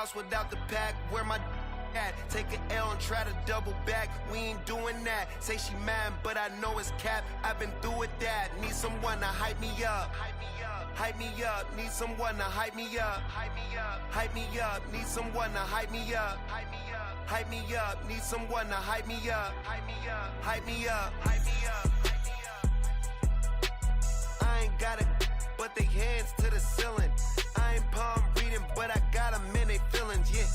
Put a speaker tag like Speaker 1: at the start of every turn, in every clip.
Speaker 1: house without the pack. Where my at? Take an L and try to double back. We ain't doing that. Say she mad, but I know it's cap. I've been through with that. Need someone to hype me up. Hype me up. Need someone to hype me up. Hype me up. Need someone to hype me up. Hype me up. Need someone to hype me up. Hype me up. Hype me up. I ain't got it, but they hands to the ceiling. I ain't palm reading, but I got them in they feelings, yeah.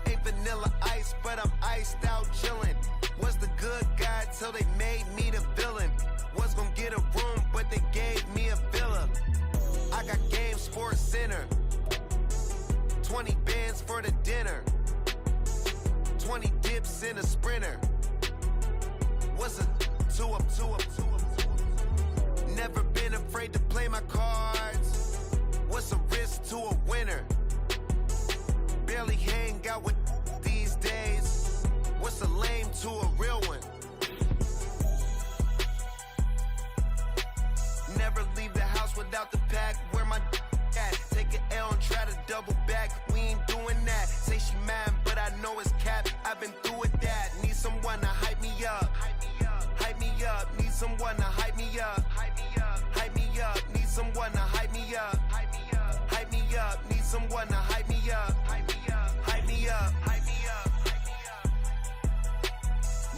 Speaker 1: Ain't vanilla ice, but I'm iced out chillin'. Was the good guy till they made me the villain. Was gonna get a room, but they gave me a villa. I got game Sports Center. 20 bands for the dinner. 20 dips in a sprinter. What's a 2 up? Never been afraid to play my cards. What's a risk to a winner? Barely hang out with these days. What's a lame to a real one? Never leave the house without the pack. Where my at? Take an L and try to double back. We ain't doing that. Say she mad, but I know it's cap. I've been through with that. Need someone to hype me up. Hype me up. Need someone to hype me up. Hype me up. Need someone to hype me up. Hype me up. Need someone to hype me up. Hype me up.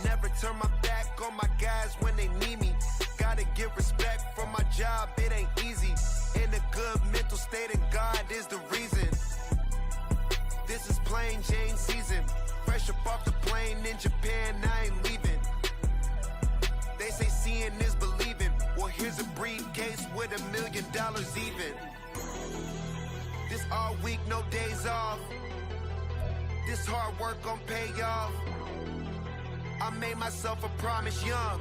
Speaker 1: Never turn my back on my guys when they need me. Gotta give respect for my job, it ain't easy. In a good mental state and God is the reason. This is plain Jane season. Fresh up off the plane in Japan, I ain't leaving. They say seeing is believing. Well, here's a briefcase with $1 million even. This all week, no days off. This hard work gon' pay off. I made myself a promise young.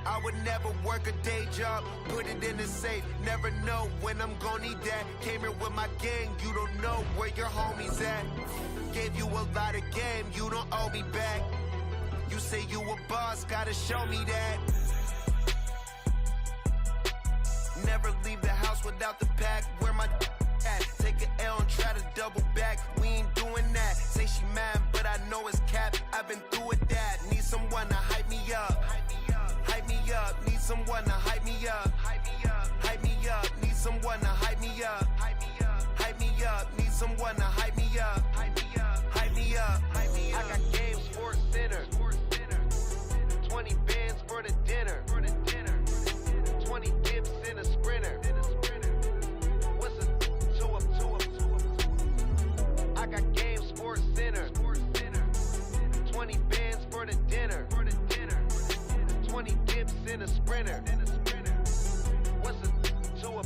Speaker 1: I would never work a day job, put it in the safe. Never know when I'm gon' need that. Came here with my gang, you don't know where your homies at. Gave you a lot of game, you don't owe me back. You say you a boss, gotta show me that. Never leave the house without the pack. Where my at? Take an L and try to double back. We ain't doing that. Say she mad, but I know it's cap. I've been through with that. Need someone to hype me up. Hype me up. Need someone to hype me up. Hype me up. Need someone to hype me up. Hype me up. Need someone to hype me up. Hype me up. I got game Sports Center. 20 bands for the dinner. 20 dips in a sprinter. What's a 2 up? I got game Sports Center. 20 bands for the dinner. 20 dips in a sprinter. What's a 2 up?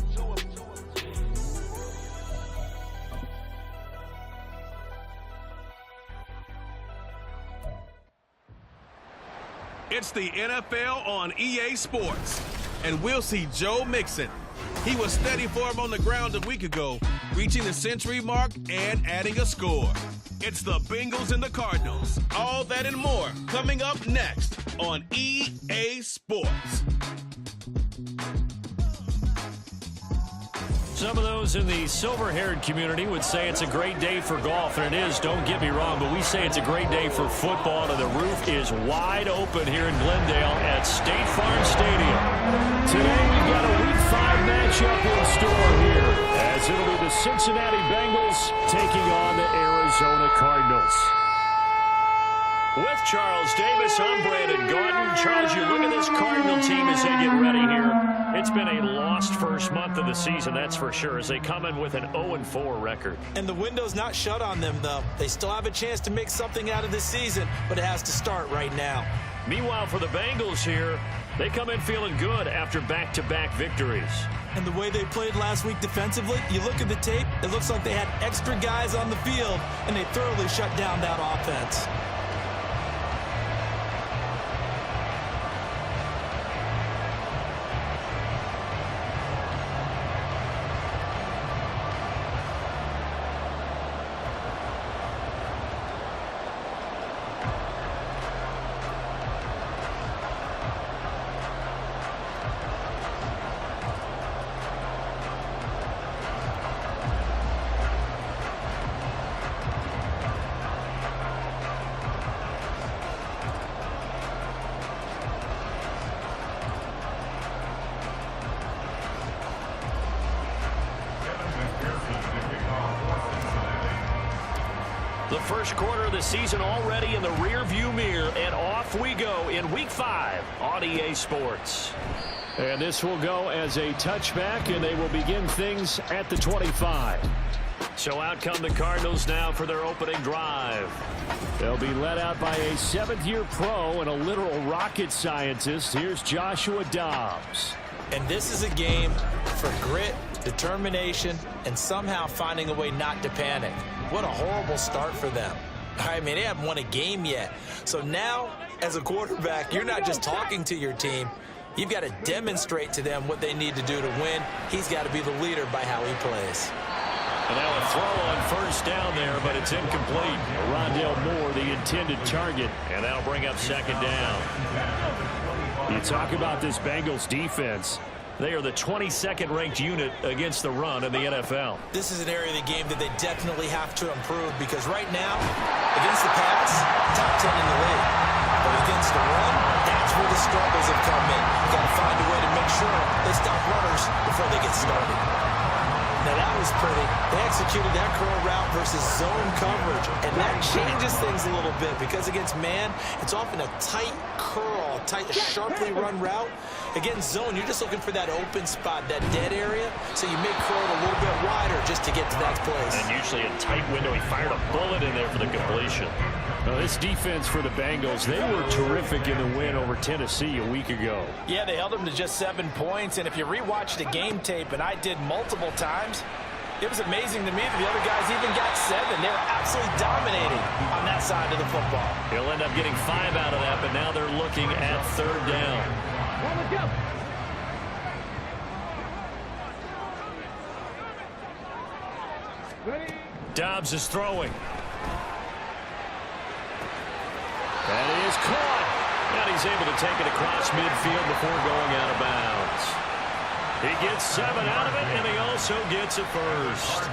Speaker 2: It's the NFL on EA Sports, and we'll see Joe Mixon. He was steady for him on the ground a week ago, reaching the century mark and adding a score. It's the Bengals and the Cardinals. All that and more coming up next on EA Sports.
Speaker 3: Some of those in the silver-haired community would say it's a great day for golf, and it is, don't get me wrong, but we say it's a great day for football, and the roof is wide open here in Glendale at State Farm Stadium. Today we've got a Week 5 matchup in store here, as it'll be the Cincinnati Bengals taking on the Arizona Cardinals. With Charles Davis, I'm Brandon Gaudin. Charles, you look at this Cardinal team as they get ready here. It's been a lost first month of the season, that's for sure, as they come in with an 0-4 record.
Speaker 4: And the window's not shut on them, though. They still have a chance to make something out of this season, but it has to start right now.
Speaker 3: Meanwhile, for the Bengals here, they come in feeling good after back-to-back victories.
Speaker 4: And the way they played last week defensively, you look at the tape, it looks like they had extra guys on the field, and they thoroughly shut down that offense.
Speaker 3: first quarter of the season already in the rear-view mirror, and off we go in Week 5 on EA Sports.
Speaker 5: And this will go as a touchback, and they will begin things at the 25.
Speaker 3: So out come the Cardinals now for their opening drive.
Speaker 5: They'll be led out by a 7th-year pro and a literal rocket scientist. Here's Joshua Dobbs.
Speaker 4: And this is a game for grit, determination, and somehow finding a way not to panic. What a horrible start for them. I mean, they haven't won a game yet. So now, as a quarterback, you're not just talking to your team. You've got to demonstrate to them what they need to do to win. He's got to be the leader by how he plays.
Speaker 3: And now a throw on first down there, but it's incomplete.
Speaker 5: Rondale Moore, the intended target.
Speaker 3: And that'll bring up second down.
Speaker 5: You talk about this Bengals defense.
Speaker 3: They are the 22nd ranked unit against the run in the NFL.
Speaker 4: This is an area of the game that they definitely have to improve because right now, against the pass, top 10 in the league. But against the run, that's where the struggles have come in. You've got to find a way to make sure they stop runners before they get started. Now that was pretty. They executed that curl route versus zone coverage, and that changes things a little bit because against man, it's often a tight curl, tight, sharply run route. Against zone, you're just looking for that open spot, that dead area, so you make curl a little bit wider just to get to that place.
Speaker 3: And usually a tight window. He fired a bullet in there for the completion.
Speaker 5: Well, this defense for the Bengals, they were terrific in the win over Tennessee a week ago.
Speaker 6: Yeah, they held them to just 7 points, and if you rewatch the game tape, and I did multiple times, it was amazing to me that the other guys even got 7. They were absolutely dominating on that side of the football.
Speaker 3: He'll end up getting 5 out of that, but now they're looking at third down. Dobbs is throwing.
Speaker 5: That is caught.
Speaker 3: And he's able to take it across midfield before going out of bounds. He gets 7 out of it, and he also gets a first.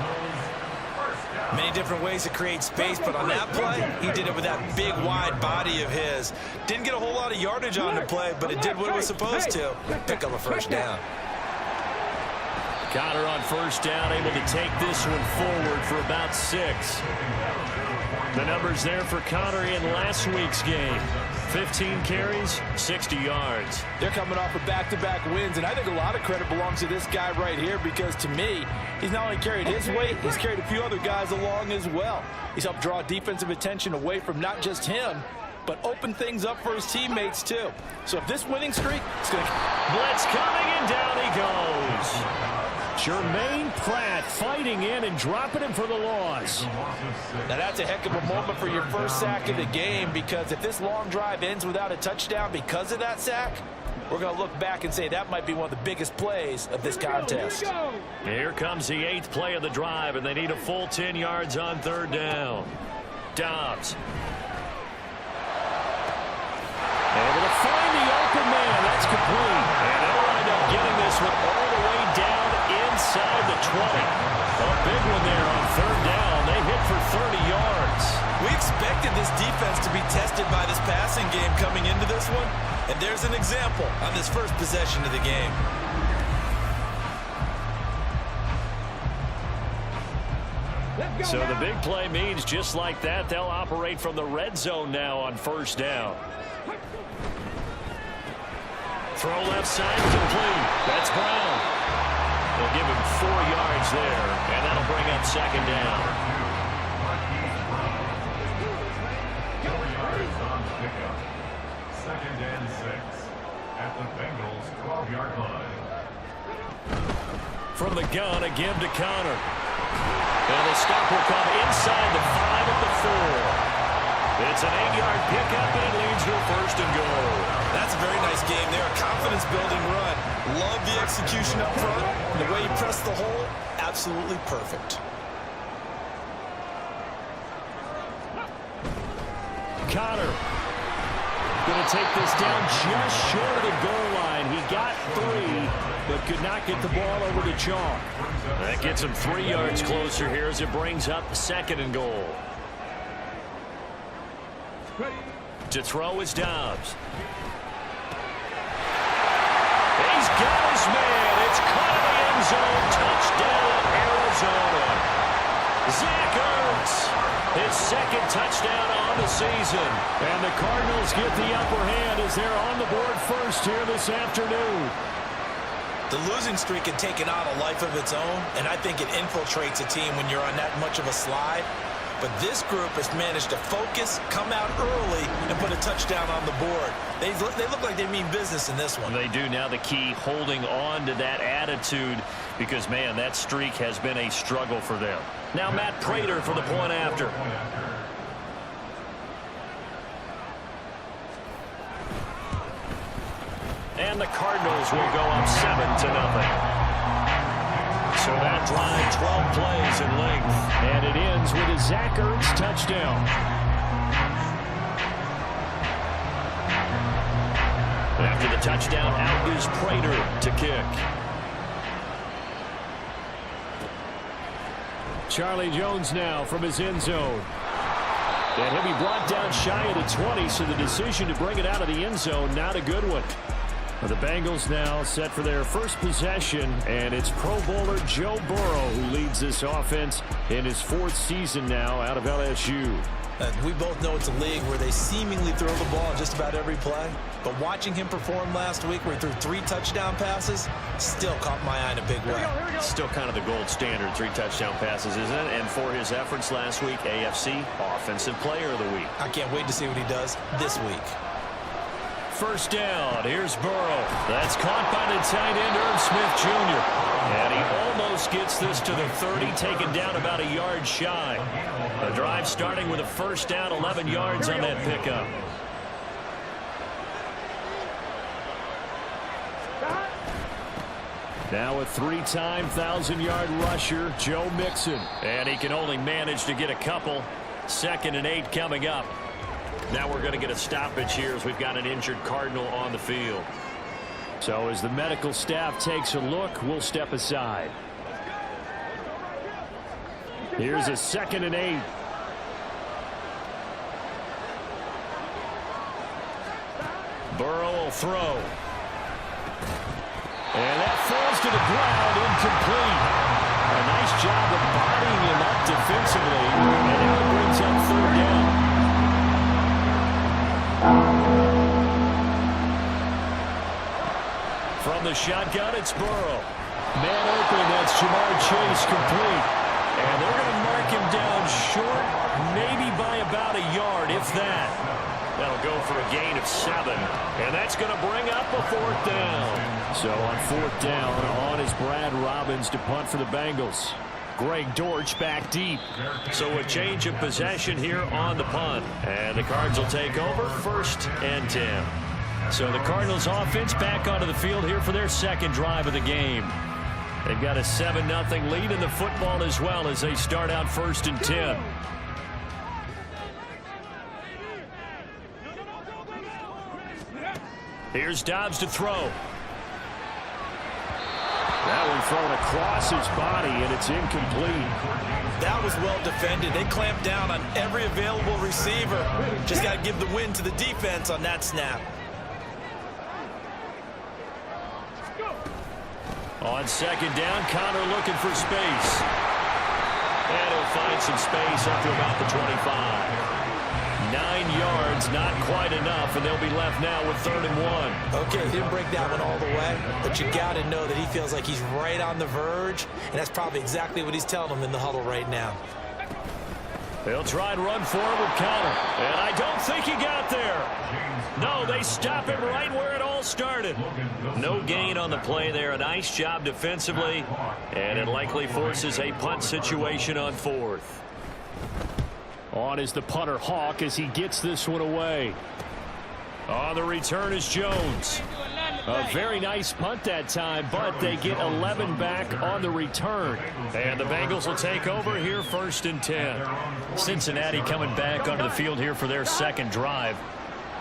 Speaker 4: Many different ways to create space, but on that play, he did it with that big, wide body of his. Didn't get a whole lot of yardage on the play, but it did what it was supposed to. Pick up a first down.
Speaker 3: Connor on first down, able to take this one forward for about 6. The numbers there for Connor in last week's game. 15 carries, 60 yards.
Speaker 6: They're coming off of back-to-back wins, and I think a lot of credit belongs to this guy right here because, to me, he's not only carried his weight, he's carried a few other guys along as well. He's helped draw defensive attention away from not just him, but open things up for his teammates, too. So if this winning streak is going to...
Speaker 3: Blitz coming, and down he goes.
Speaker 5: Jermaine Pratt fighting in and dropping him for the loss.
Speaker 6: Now that's a heck of a moment for your first sack of the game because if this long drive ends without a touchdown because of that sack, we're going to look back and say that might be one of the biggest plays of this contest.
Speaker 3: Here comes the 8th play of the drive, and they need a full 10 yards on third down. Dobbs.
Speaker 5: Able to find the open man. That's complete.
Speaker 3: And they'll wind up getting this one all the way down inside the 20. A big one there on third down. They hit for 30 yards.
Speaker 4: We expected this defense to be tested by this passing game coming into this one, and there's an example on this first possession of the game.
Speaker 3: So the big play means just like that, they'll operate from the red zone now on first down. Throw left side complete. That's Brown. They'll give him 4 yards there, and that'll bring up second down.
Speaker 7: Second and 6 at the Bengals 12-yard line.
Speaker 3: From the gun, again to Connor. And the stop will come inside the 5 at the 4. It's an 8-yard pickup, and it leads to a first and goal.
Speaker 4: That's a very nice game there. A confidence-building run. Love the execution up front. The way you press the hole, absolutely perfect.
Speaker 5: Connor going to take this down just short of the goal line. He got 3, but could not get the ball over to Chalk.
Speaker 3: That gets him 3 yards closer here as it brings up second and goal. To throw is Dobbs. He's got his man. It's caught in the end zone. Touchdown, Arizona. Zach Ertz. His second touchdown on the season.
Speaker 5: And the Cardinals get the upper hand as they're on the board first here this afternoon.
Speaker 4: The losing streak had taken on a life of its own, and I think it infiltrates a team when you're on that much of a slide. But this group has managed to focus, come out early, and put a touchdown on the board. They look like they mean business in this one.
Speaker 3: They do. Now the key, holding on to that attitude, because, man, that streak has been a struggle for them. Now Matt Prater for the point after. And the Cardinals will go up 7-0. So that drive, 12 plays in length.
Speaker 5: And it ends with a Zach Ertz touchdown.
Speaker 3: After the touchdown, out is Prater to kick.
Speaker 5: Charlie Jones now from his end zone. And he'll be brought down shy of the 20, so the decision to bring it out of the end zone, not a good one. The Bengals now set for their first possession, and it's Pro Bowler Joe Burrow who leads this offense in his 4th season now out of LSU.
Speaker 4: We both know it's a league where they seemingly throw the ball just about every play. But watching him perform last week where he threw 3 touchdown passes still caught my eye in a big way.
Speaker 3: Still kind of the gold standard, 3 touchdown passes, isn't it? And for his efforts last week, AFC Offensive Player of the Week.
Speaker 4: I can't wait to see what he does this week.
Speaker 3: First down, here's Burrow. That's caught by the tight end, Irv Smith Jr. And he almost gets this to the 30, taken down about a yard shy. The drive starting with a first down, 11 yards on that pickup.
Speaker 5: Now a 3-time 1,000-yard rusher, Joe Mixon.
Speaker 3: And he can only manage to get a couple. 2nd and 8 coming up. Now we're going to get a stoppage here as we've got an injured Cardinal on the field.
Speaker 5: So as the medical staff takes a look, we'll step aside. Here's a 2nd and 8.
Speaker 3: Burrow will throw.
Speaker 5: And that falls to the ground, incomplete. A nice job of bodying him up defensively. And now it brings up 3rd down.
Speaker 3: From the shotgun, it's Burrow.
Speaker 5: Man open, that's Jamar Chase, complete.
Speaker 3: And they're going to mark him down short, maybe by about a yard, if that. That'll go for a gain of 7. And that's going to bring up a 4th down.
Speaker 5: So on 4th down, on is Brad Robbins to punt for the Bengals. Greg Dortch back deep.
Speaker 3: So a change of possession here on the punt. And the Cards will take over 1st and 10. So the Cardinals offense back onto the field here for their 2nd drive of the game. They've got a 7-0 lead in the football as well as they start out 1st and 10. Here's Dobbs to throw.
Speaker 5: That one thrown across his body, and it's incomplete.
Speaker 4: That was well defended. They clamped down on every available receiver. Just got to give the win to the defense on that snap.
Speaker 3: On 2nd down, Connor looking for space. And he'll find some space up to about the 25. 9 yards, not quite enough, and they'll be left now with 3rd and 1.
Speaker 4: Okay, he didn't break that one all the way, but you got to know that he feels like he's right on the verge, and that's probably exactly what he's telling them in the huddle right now.
Speaker 3: They'll try and run forward with Connor, and I don't think he got there. No, they stop him right where it all started. No gain on the play there. A nice job defensively, and it likely forces a punt situation on 4th.
Speaker 5: On is the punter Hawk as he gets this one away.
Speaker 3: On the return is Jones.
Speaker 5: A very nice punt that time, but they get 11 back on the return.
Speaker 3: And the Bengals will take over here 1st and 10. Cincinnati coming back onto the field here for their 2nd drive.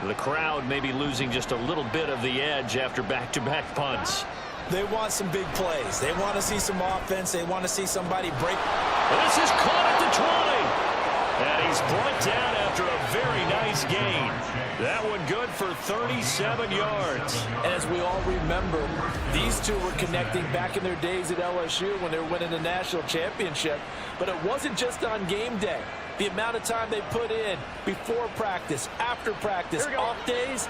Speaker 3: The crowd may be losing just a little bit of the edge after back-to-back punts.
Speaker 4: They want some big plays. They want to see some offense. They want to see somebody break.
Speaker 3: This is caught at the 20. And he's brought down after a very nice gain. That one good for 37 yards.
Speaker 6: And as we all remember, these two were connecting back in their days at LSU when they were winning the national championship. But it wasn't just on game day. The amount of time they put in before practice, after practice, off days,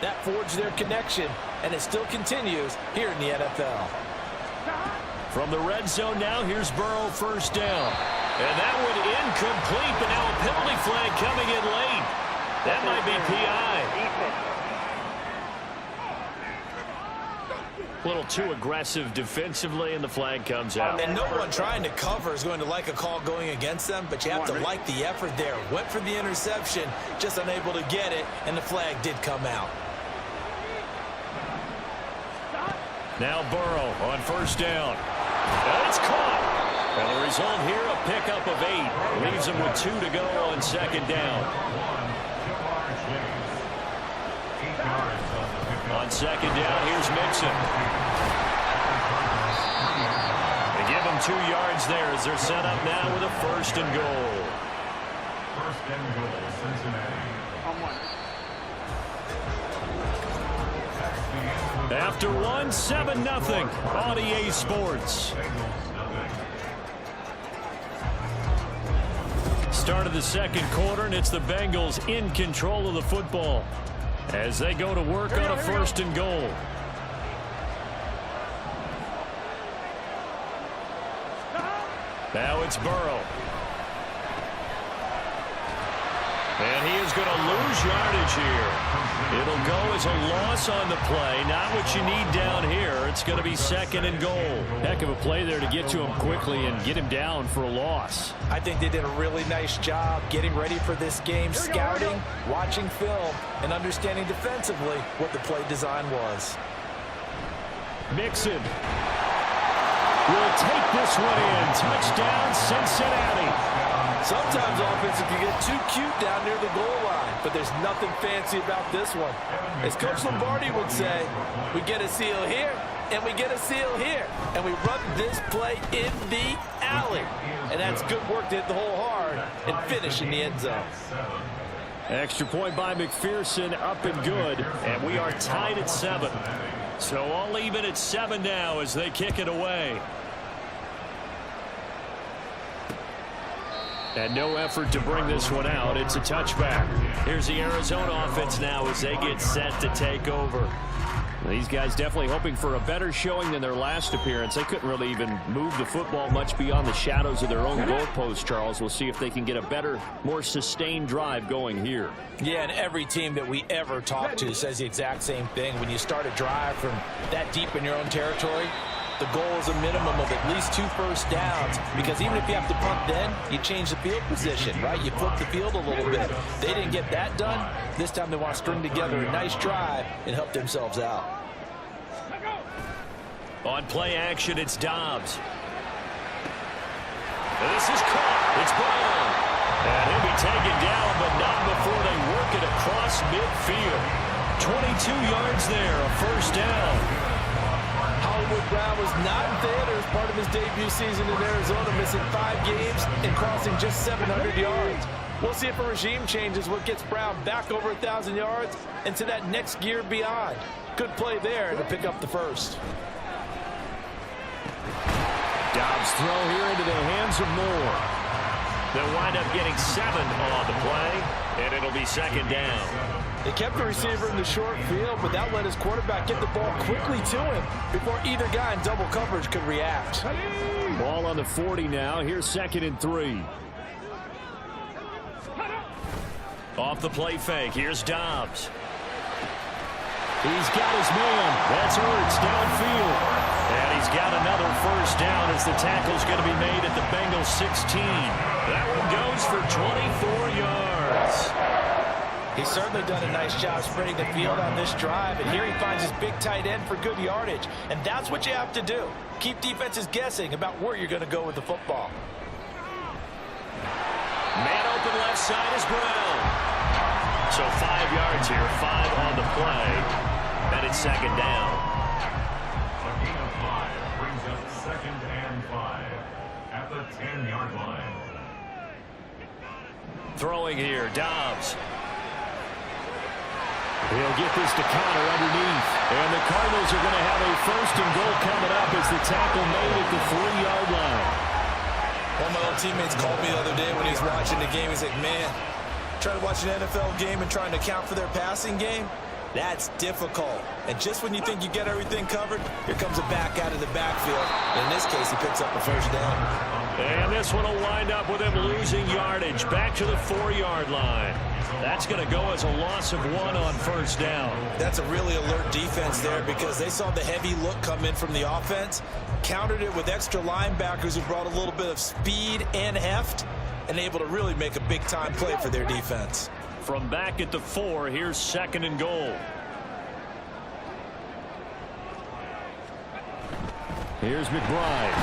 Speaker 6: that forged their connection, and it still continues here in the NFL.
Speaker 5: From the red zone now, here's Burrow, first down. And that one incomplete, but now a penalty flag coming in late. That might be PI. A little too aggressive defensively, and the flag comes out.
Speaker 4: And no one trying to cover is going to like a call going against them, but you have to like the effort there. Went for the interception, just unable to get it, and the flag did come out.
Speaker 5: Now Burrow on first down. And it's caught. And the result here, a pickup of 8. Leaves him with 2 to go on second down. On second down, here's Mixon. They give him 2 yards there as they're set up now with a first and goal.
Speaker 7: First and goal, Cincinnati.
Speaker 5: After one, 7-0 on EA Sports. Start of the second quarter, and it's the Bengals in control of the football as they go to work on a first and goal. Now it's Burrow. And he is going to lose yardage here. It'll go as a loss on the play. Not what you need down here. It's going to be second and goal. Heck of a play there to get to him quickly and get him down for a loss.
Speaker 6: I think they did a really nice job getting ready for this game, scouting, watching film, and understanding defensively what the play design was.
Speaker 5: Mixon will take this one in. Touchdown, Cincinnati.
Speaker 6: Sometimes offenses can get too cute down near the goal line, but there's nothing fancy about this one. As Coach Lombardi would say, we get a seal here, and we get a seal here, and we run this play in the alley. And that's good work to hit the hole hard and finish in the end zone.
Speaker 5: Extra point by McPherson, up and good, and we are tied at 7. So all even at 7 now as they kick it away. And no effort to bring this one out. It's a touchback. Here's the Arizona offense now as they get set to take over. These guys definitely hoping for a better showing than their last appearance. They couldn't really even move the football much beyond the shadows of their own goalpost, Charles. We'll see if they can get a better, more sustained drive going here.
Speaker 4: Yeah, and every team that we ever talk to says the exact same thing. When you start a drive from that deep in your own territory, the goal is a minimum of at least 2 first downs, because even if you have to punt then, you change the field position, right? You flip the field a little bit. They didn't get that done. This time they want to string together a nice drive and help themselves out.
Speaker 5: On play action, it's Dobbs. This is caught. It's Brown. And he'll be taken down, but not before they work it across midfield. 22 yards there, a first down.
Speaker 6: Brown was not in theater as part of his debut season in Arizona, missing 5 games and crossing just 700 yards. We'll see if a regime change is what gets Brown back over 1,000 yards and to that next gear beyond. Good play there to pick up the first.
Speaker 5: Dobbs throw here into the hands of Moore. They'll wind up getting 7 on the play, and it'll be second down.
Speaker 6: They kept the receiver in the short field, but that let his quarterback get the ball quickly to him before either guy in double coverage could react.
Speaker 5: Ball on the 40 now. Here's second and 3. Off the play fake. Here's Dobbs. He's got his man. That's Ertz downfield. And he's got another first down as the tackle's going to be made at the Bengals 16. That one goes for 24 yards.
Speaker 6: He's certainly done a nice job spreading the field on this drive, and here he finds his big tight end for good yardage. And that's what you have to do. Keep defenses guessing about where you're going to go with the football.
Speaker 5: Man open left side is Brown. So 5 yards here, 5 on the play, and it's second down.
Speaker 7: A gain of 5 brings up second and 5 at the 10-yard line.
Speaker 5: Throwing here, Dobbs. He'll get this to Connor underneath. And the Cardinals are going to have a first and goal coming up as the tackle made at the 3-yard line.
Speaker 4: One of my old teammates called me the other day when he was watching the game. He's like, man, trying to watch an NFL game and trying to account for their passing game, that's difficult. And just when you think you get everything covered, here comes a back out of the backfield. And in this case, he picks up the first down.
Speaker 5: And this one will wind up with him losing yardage back to the 4-yard line. That's going to go as a loss of 1 on first down.
Speaker 4: That's a really alert defense there because they saw the heavy look come in from the offense, countered it with extra linebackers who brought a little bit of speed and heft, and able to really make a big-time play for their defense.
Speaker 5: From back at the 4, here's 2nd and goal. Here's McBride.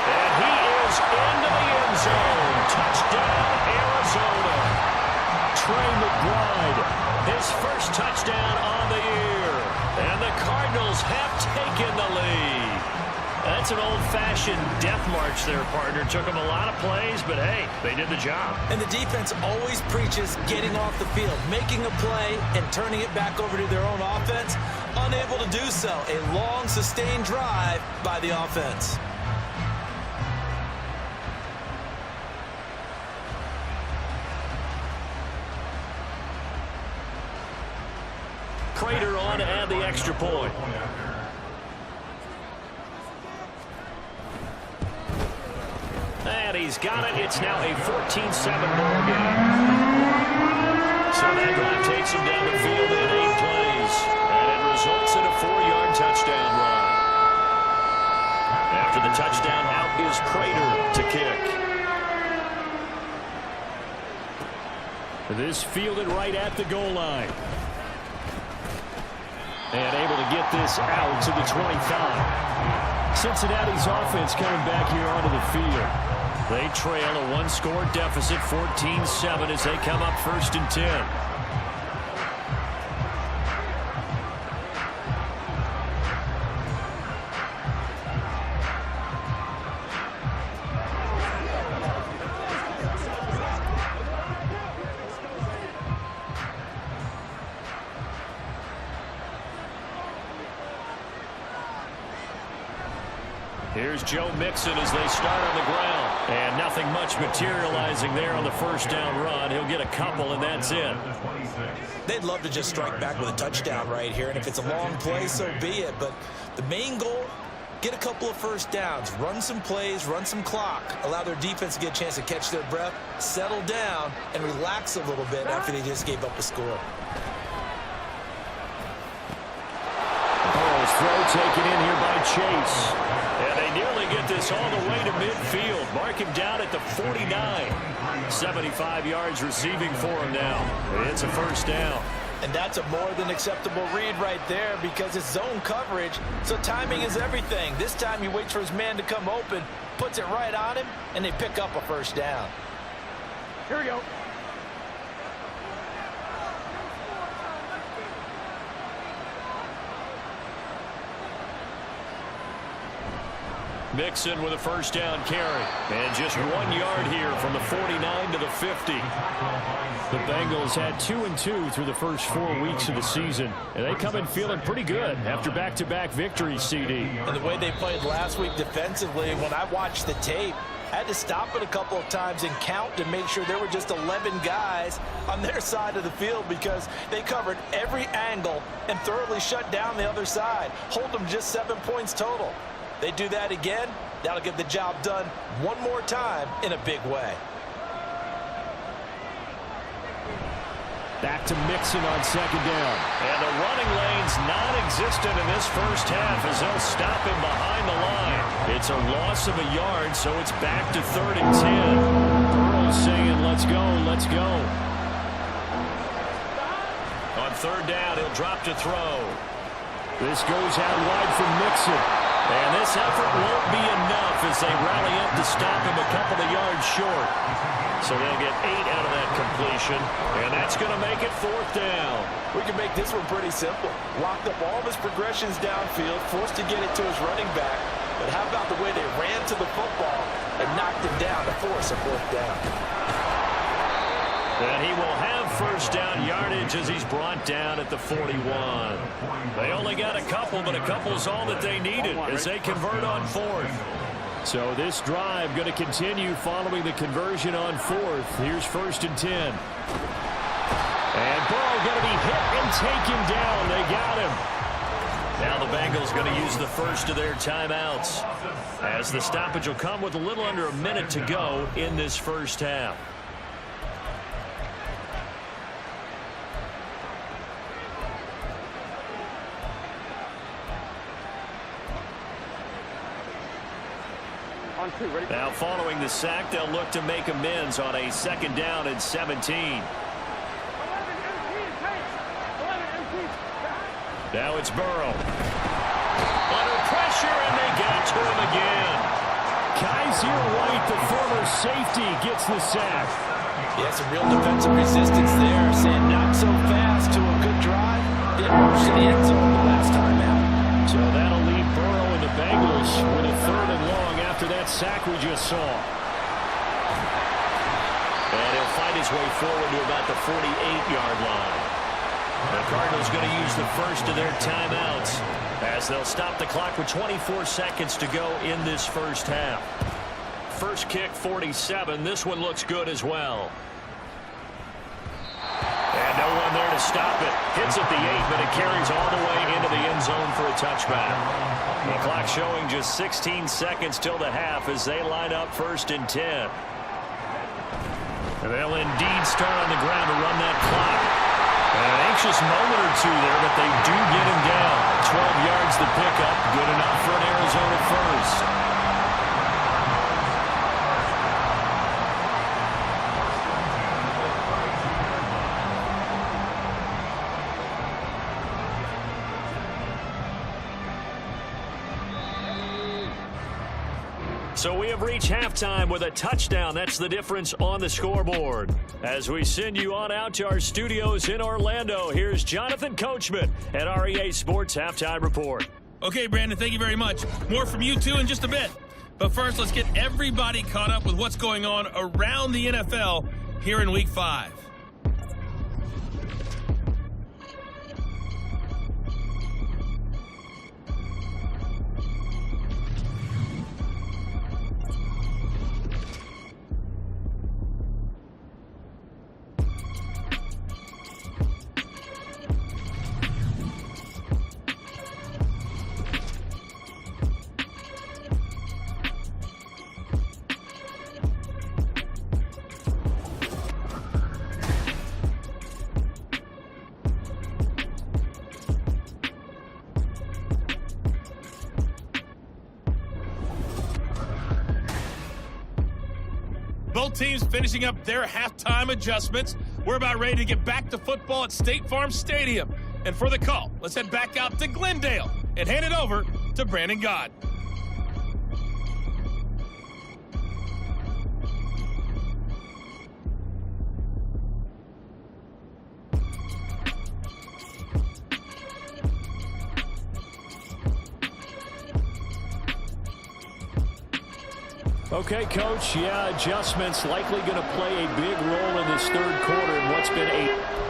Speaker 5: And he is into the end zone. Touchdown, Arizona. Trey McBride, his first touchdown on the year. And the Cardinals have taken the lead. That's an old-fashioned death march there, partner. Took them a lot of plays, but hey, they did the job.
Speaker 4: And the defense always preaches getting off the field, making a play, and turning it back over to their own offense. Unable to do so. A long, sustained drive by the offense.
Speaker 5: Prater on to add the extra point. And he's got it. It's now a 14-7 ball game. So that drive takes him down the field in 8 plays. And it results in a 4-yard touchdown run. After the touchdown, out is Prater to kick. This fielded right at the goal line. And able to get this out to the 25. Cincinnati's offense coming back here onto the field. They trail a 1-score deficit, 14-7, as they come up 1st and 10. Here's Joe Mixon as they start on the ground. And nothing much materializing there on the first down run. He'll get a couple, and that's it.
Speaker 4: They'd love to just strike back with a touchdown right here. And if it's a long play, so be it. But the main goal, get a couple of first downs. Run some plays, run some clock. Allow their defense to get a chance to catch their breath, settle down, and relax a little bit after they just gave up a score.
Speaker 5: Burrow's throw taken in here by Chase. And they nearly get this all the way to midfield. Mark him down at the 49. 75 yards receiving for him now. It's a first down.
Speaker 6: And that's a more than acceptable read right there because it's zone coverage, so timing is everything. This time he waits for his man to come open, puts it right on him, and they pick up a first down. Here we go.
Speaker 5: Mixon with a first down carry. And just 1 yard here from the 49 to the 50. The Bengals had 2-2 through the first 4 weeks of the season. And they come in feeling pretty good after back-to-back victories, CD.
Speaker 6: And the way they played last week defensively, when I watched the tape, I had to stop it a couple of times and count to make sure there were just 11 guys on their side of the field because they covered every angle and thoroughly shut down the other side. Hold them just 7 points total. They do that again, that'll get the job done one more time in a big way.
Speaker 5: Back to Mixon on second down. And the running lane's non-existent in this first half as they'll stop him behind the line. It's a loss of a yard, so it's back to 3rd and 10. Burrow's saying, let's go, let's go. On 3rd down, he'll drop to throw. This goes out wide from Mixon. And this effort won't be enough as they rally up to stop him a couple of yards short. So they'll get 8 out of that completion, and that's going to make it 4th down.
Speaker 6: We can make this one pretty simple. Locked up all of his progressions downfield, forced to get it to his running back. But how about the way they ran to the football and knocked him down to force a 4th down?
Speaker 5: And he will have first down yardage as he's brought down at the 41. They only got a couple, but a couple's all that they needed as they convert on 4th. So this drive going to continue following the conversion on fourth. Here's 1st and 10. And Burrow going to be hit and taken down. They got him. Now the Bengals going to use the first of their timeouts, as the stoppage will come with a little under a minute to go in this first half. Now following the sack, they'll look to make amends on a 2nd down and 17. Now it's Burrow. Under pressure, and they got to him again. Kaiser White, the former safety, gets the sack.
Speaker 6: Yeah, some real defensive resistance there. Saying not so fast to a good drive. Didn't rush to the end zone the last time out.
Speaker 5: So that'll leave Burrow and the Bengals with a 3rd and long after that sack we just saw. And he'll fight his way forward to about the 48-yard line. The Cardinals going to use the first of their timeouts, as they'll stop the clock with 24 seconds to go in this first half. First kick, 47. This one looks good as well. And no one there to stop it. Hits at the 8, but it carries all the way into the end zone for a touchback. The clock showing just 16 seconds till the half as they line up 1st and 10. And they'll indeed start on the ground to run that clock. An anxious moment or two there, but they do get him down. 12 yards to pick up. Good enough for an Arizona first. So we have reached halftime with a touchdown. That's the difference on the scoreboard. As we send you on out to our studios in Orlando, here's Jonathan Coachman at our EA Sports Halftime Report.
Speaker 2: Okay, Brandon, thank you very much. More from you two in just a bit. But first, let's get everybody caught up with what's going on around the NFL here in Week 5. Both teams finishing up their halftime adjustments. We're about ready to get back to football at State Farm Stadium. And for the call, let's head back out to Glendale and hand it over to Brandon Gott.
Speaker 5: Okay, Coach, yeah, adjustments likely going to play a big role in this 3rd quarter in what's been a...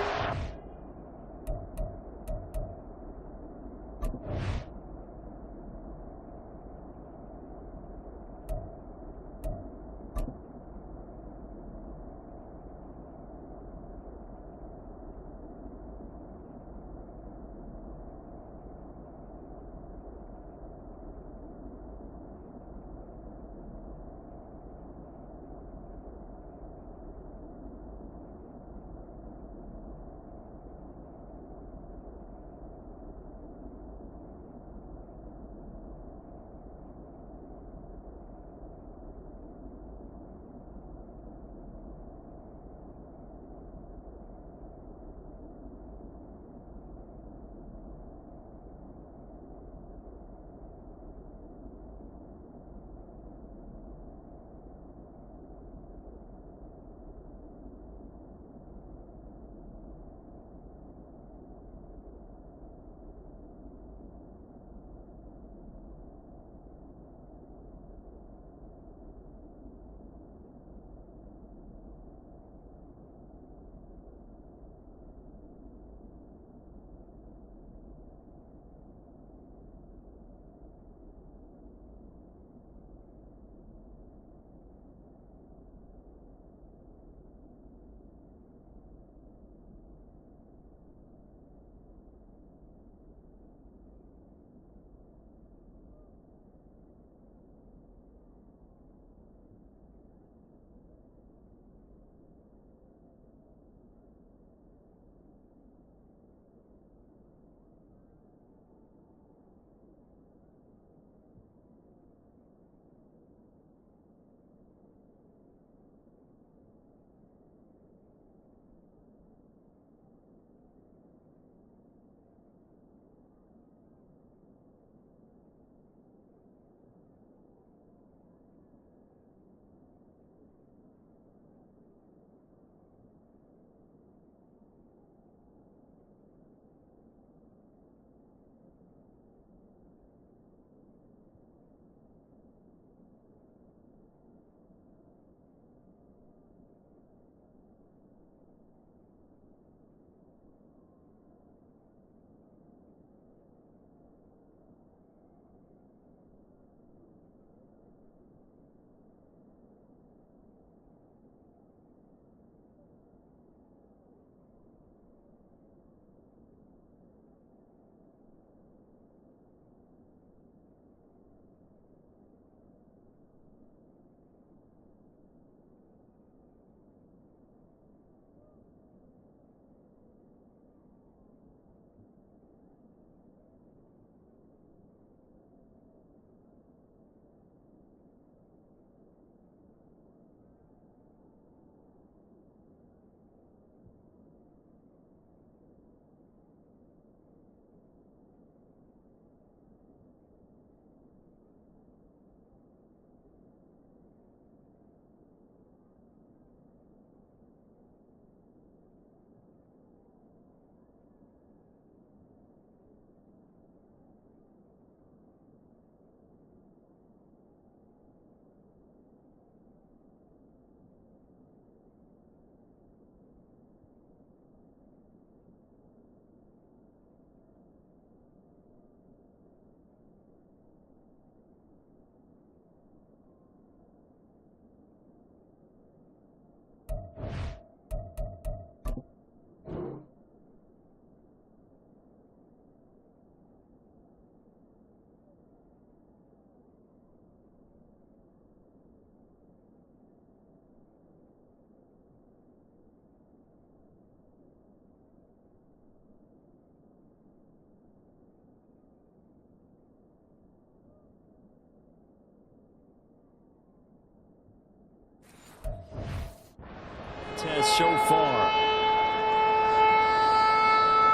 Speaker 5: this so far.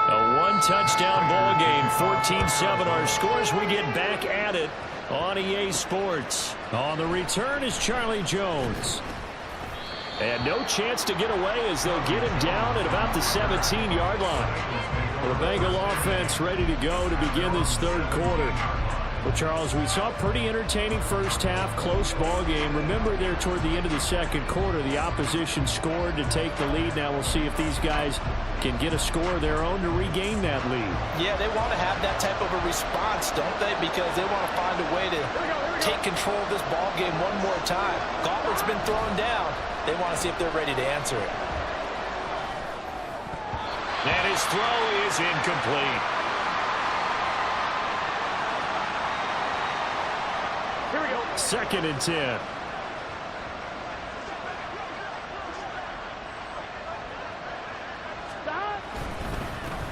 Speaker 5: A one-touchdown ball game, 14-7 our scores. We get back at it on EA Sports. On the return is Charlie Jones. And no chance to get away as they'll get him down at about the 17-yard line. The Bengal offense ready to go to begin this third quarter. Well, Charles, we saw a pretty entertaining first half, close ball game. Remember there toward the end of the second quarter, the opposition scored to take the lead. Now we'll see if these guys can get a score of their own to regain that lead.
Speaker 6: Yeah, they want to have that type of a response, don't they? Because they want to find a way to take control of this ball game one more time. Gauntlet's been thrown down. They want to see if they're ready to answer it.
Speaker 5: And his throw is incomplete. Here we go. 2nd and 10.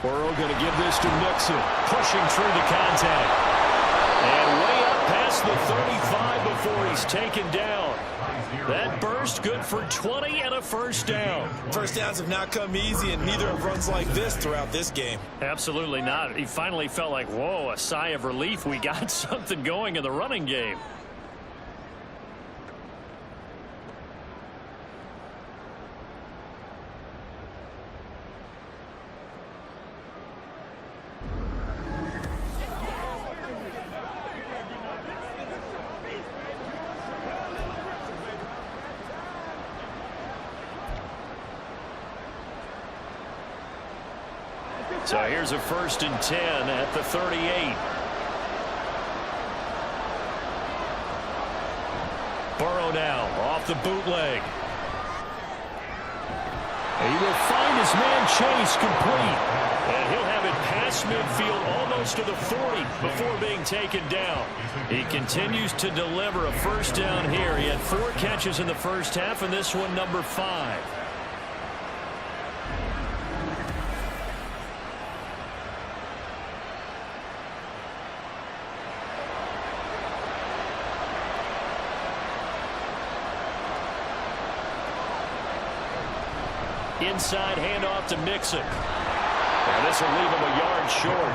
Speaker 5: Burrow going to give this to Mixon. Pushing through the contact. And way up past the 35 before he's taken down. That burst good for 20 and a first down.
Speaker 4: First downs have not come easy, and neither have runs like this throughout this game.
Speaker 5: Absolutely not. He finally felt like, whoa, a sigh of relief. We got something going in the running game. So here's a 1st and 10 at the 38. Burrow now off the bootleg. And he will find his man Chase complete. And he'll have it past midfield almost to the 40 before being taken down. He continues to deliver a first down here. He had 4 catches in the first half, and this one number 5. Inside handoff to Mixon. And this will leave him a yard short.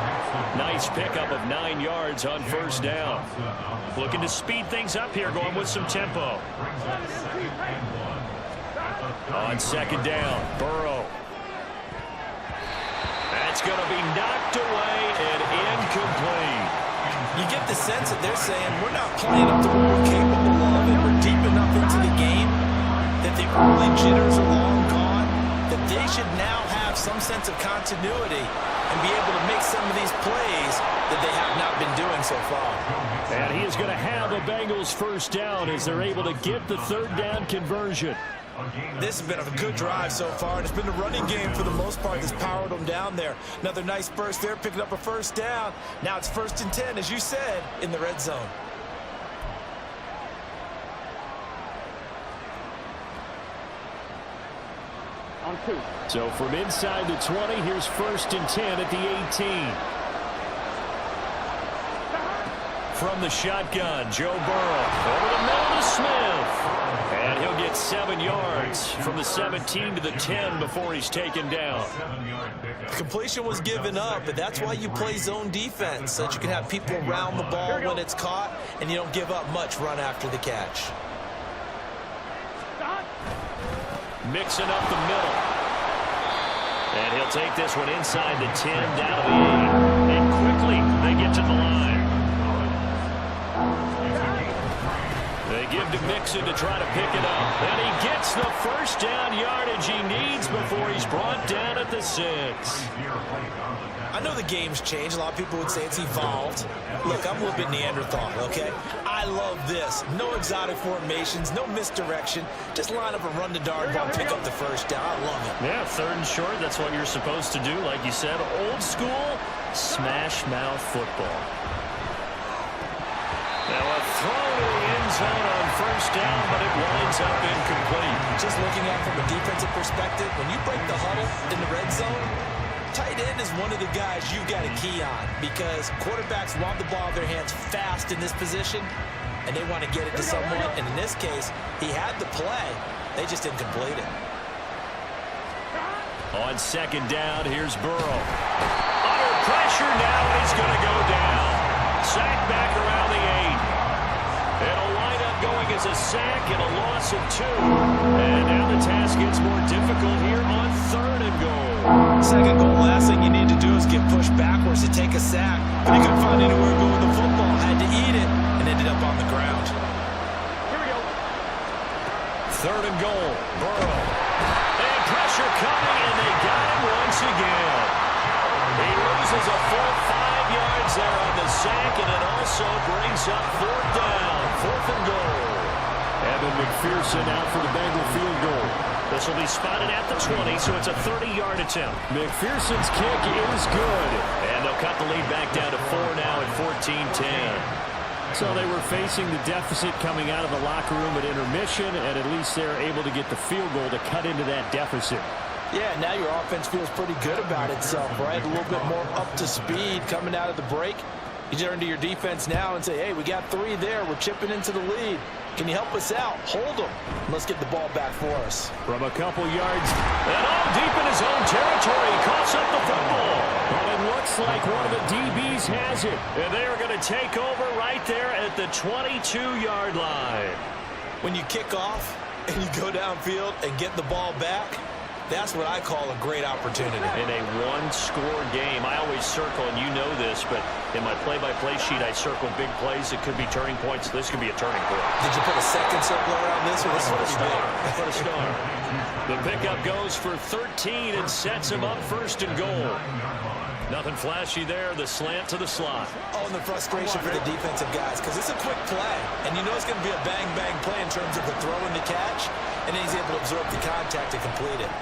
Speaker 5: Nice pickup of 9 yards on first down. Looking to speed things up here, going with some tempo. On 2nd down, Burrow. That's going to be knocked away and incomplete.
Speaker 4: You get the sense that they're saying, we're not playing up to what we're capable of, and we're deep enough into the game that the early jitters are long gone, that they should now have some sense of continuity and be able to make some of these plays that they have not been doing so far.
Speaker 5: And he is going to have a Bengals first down as they're able to get the 3rd down conversion.
Speaker 4: This has been a good drive so far, and it's been the running game for the most part that's powered them down there. Another nice burst there, picking up a first down. Now it's 1st and 10, as you said, in the red zone.
Speaker 5: So from inside the 20, here's 1st and 10 at the 18. From the shotgun, Joe Burrow over the middle to Smith. And he'll get 7 yards from the 17 to the 10 before he's taken down.
Speaker 4: Completion was given up, but that's why you play zone defense, so that you can have people around the ball when it's caught, and you don't give up much run after the catch.
Speaker 5: Mixing up the middle. And he'll take this one inside the 10, down to the 8. And quickly, they get to the line. They give to Mixon to try to pick it up. And he gets the first down yardage he needs before he's brought down at the 6.
Speaker 4: I know the game's changed. A lot of people would say it's evolved. Look, I'm a little bit Neanderthal, okay? I love this. No exotic formations, no misdirection. Just line up and run the dart ball, pick up the first down. I love it.
Speaker 5: Yeah, 3rd and short, that's what you're supposed to do. Like you said, old school smash mouth football. Now a throw to the end zone on first down, but it winds up incomplete.
Speaker 4: Just looking at it from a defensive perspective, when you break the huddle in the red zone, tight end is one of the guys you've got to key on because quarterbacks want the ball in their hands fast in this position, and they want to get it to someone. And in this case, he had the play. They just didn't complete it.
Speaker 5: On second down, here's Burrow. Under pressure now, and he's going to go down. Sack back around the 8. It'll wind up going as a sack and a loss of 2. And now the task gets more difficult here on 3rd and goal.
Speaker 4: Second goal, last thing you need to do is get pushed backwards to take a sack. But he couldn't find anywhere to go with the football, had to eat it, and ended up on the ground.
Speaker 5: Here we go. 3rd and goal, Burrow. And pressure coming, and they got him once again. He loses a full 5 yards there on the sack, and it also brings up 4th down, 4th and goal. Evan McPherson out for the Bengal field goal. This will be spotted at the 20, so it's a 30-yard attempt. McPherson's kick is good. And they'll cut the lead back down to 4 now at 14-10. So they were facing the deficit coming out of the locker room at intermission, and at least they're able to get the field goal to cut into that deficit.
Speaker 6: Yeah, now your offense feels pretty good about itself, right? A little bit more up to speed coming out of the break. You turn to your defense now and say, hey, we got 3 there. We're chipping into the lead. Can you help us out? Hold them. Let's get the ball back for us.
Speaker 5: From a couple yards, and all deep in his own territory, he coughs up the football. But it looks like one of the DBs has it. And they are going to take over right there at the 22-yard line.
Speaker 4: When you kick off and you go downfield and get the ball back, that's what I call a great opportunity.
Speaker 3: In a one-score game, I always circle, and you know this, but in my play-by-play sheet, I circle big plays. It could be turning points. This could be a turning point.
Speaker 4: Did you put a second circle around this, or this
Speaker 3: Put a
Speaker 4: is
Speaker 3: star. Put a star. The pickup goes for 13 and sets him up 1st and goal. Nothing flashy there. The slant to the slot.
Speaker 4: Oh, and the frustration for the defensive guys, because it's a quick play, and you know it's going to be a bang-bang play in terms of the throw and the catch, and then he's able to absorb the contact to complete it.